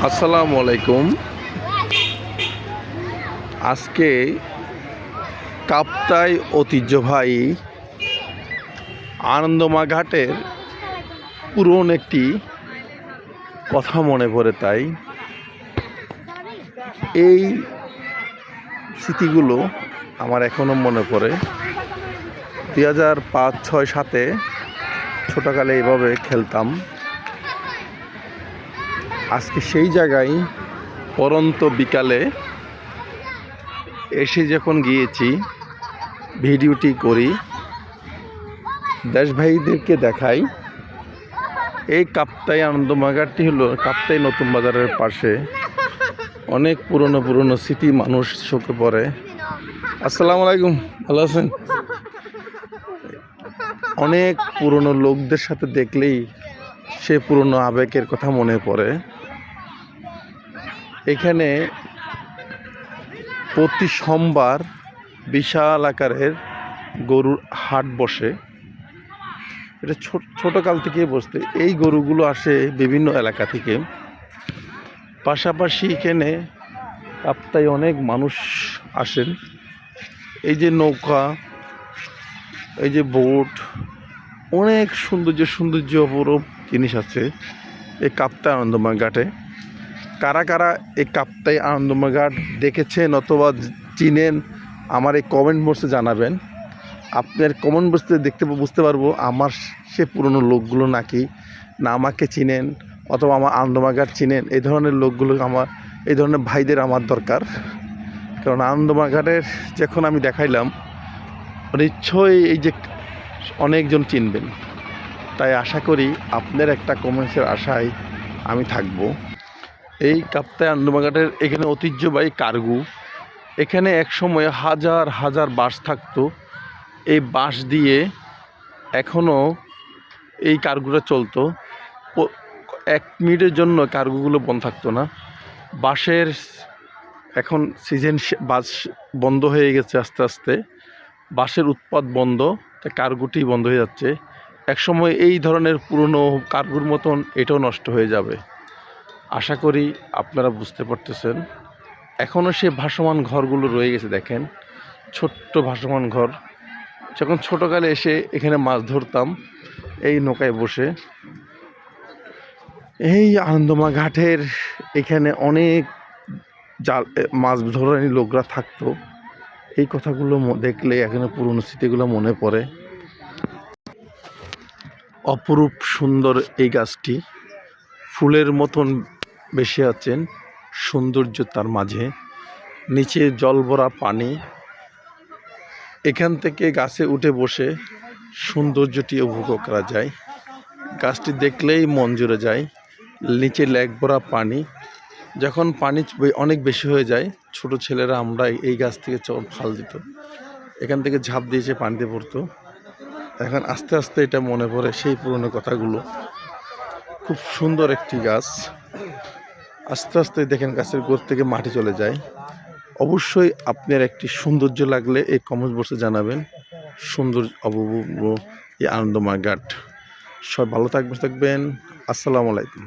আসসালামু আলাইকুম। আজকে কাপ্তাই ঐতিহ্যবাহী আনন্দমা ঘাটের পুরনো একটি কথা মনে পড়ে, তাই এই স্মৃতিগুলো আমার এখনও মনে পড়ে। 2005, 6, 7 ছোটোকালে এইভাবে খেলতাম। আজকে সেই জায়গায় পরন্ত বিকালে এসে যখন গিয়েছি, ভিডিওটি করি, দেশ ভাইদেরকে দেখাই। এই কাপ্তাই আনন্দমা ঘাটটি হলো কাপ্তাই নতুন বাজারের পাশে। অনেক পুরনো স্মৃতি মানুষ চোখে পড়ে। আসসালামু আলাইকুম, ভালো আছেন? অনেক পুরনো লোকদের সাথে দেখলেই সে পুরনো আবেগের কথা মনে পড়ে। এখানে প্রতি সোমবার বিশাল আকারের গরুর হাট বসে। এটা ছোটকাল থেকেই বসতে। এই গরুগুলো আসে বিভিন্ন এলাকা থেকে। পাশাপাশি এখানে কাপ্তাই অনেক মানুষ আসেন। এই যে নৌকা, এই যে বোট, অনেক সৌন্দর্য অপরূপ জিনিস আছে এই কাপ্তাই আনন্দমা ঘাটে। কারা কারা এই কাপ্তাই আনন্দমা ঘাট দেখেছেন অথবা চিনেন, আমার এই কমেন্ট বক্সে জানাবেন। আপনার কমেন্ট বক্সে বুঝতে পারবো আমার সে পুরনো লোকগুলো নাকি না আমাকে চিনেন অথবা আমার আনন্দমা ঘাট চিনেন। এই ধরনের লোকগুলো এই ধরনের ভাইদের আমার দরকার। কারণ আনন্দমা ঘাটের যখন আমি দেখাইলাম, নিশ্চয়ই এই যে অনেকজন চিনবেন। তাই আশা করি আপনার একটা কমেন্টসের আশায় আমি থাকব। এই কাপ্তাই আনন্দমা ঘাটের এখানে ঐতিহ্যবাহী কার্গু। এখানে একসময় হাজার হাজার বাস থাকতো। এই বাস দিয়ে এখনও এই কার্গুটা চলতো। 1 মিনিটের জন্য কার্গুগুলো বন্ধ থাকতো না। বাসের এখন সিজন, বাস বন্ধ হয়ে গেছে আস্তে আস্তে। বাসের উৎপাদ বন্ধ, তাই কার্গুটি বন্ধ হয়ে যাচ্ছে। একসময় এই ধরনের পুরনো কার্গুর মতন এটাও নষ্ট হয়ে যাবে। আশা করি আপনারা বুঝতে পারতেছেন। এখনও সে ভাসমান ঘরগুলো রয়ে গেছে, দেখেন ছোট্ট ভাসমান ঘর। যখন ছোটোকালে এসে এখানে মাছ ধরতাম এই নৌকায় বসে। এই আনন্দমা ঘাটের এখানে অনেক জাল মাছ ধরানি লোকরা থাকতো। এই কথাগুলো দেখলে এখানে পুরনো স্মৃতিগুলো মনে পড়ে। অপরূপ সুন্দর এই গাছটি, ফুলের মতন বেশি আছেন, সৌন্দর্য তার মাঝে। নিচে জল ভরা পানি। এখান থেকে গাছে উঠে বসে সৌন্দর্যটি উপভোগ করা যায়। গাছটি দেখলেই মন জুড়ে যায়। নিচে লেক ভরা পানি। যখন পানি অনেক বেশি হয়ে যায়, ছোট ছেলেরা আমরা এই গাছ থেকে ফাল দিত, এখান থেকে ঝাঁপ দিয়েছে, পানিতে পড়তো। এখন আস্তে আস্তে এটা মনে পড়ে সেই পুরনো কথাগুলো। খুব সুন্দর একটি গাছ। আস্তে আস্তে দেখেন গাছের গোড় থেকে মাটি চলে যায়। অবশ্যই আপনার একটি সৌন্দর্য লাগলে এই কমেন্ট বক্সে জানাবেন। সুন্দর অপূর্ব এই আনন্দমা ঘাট। সবাই ভালো থাকবেন। আসসালামু আলাইকুম।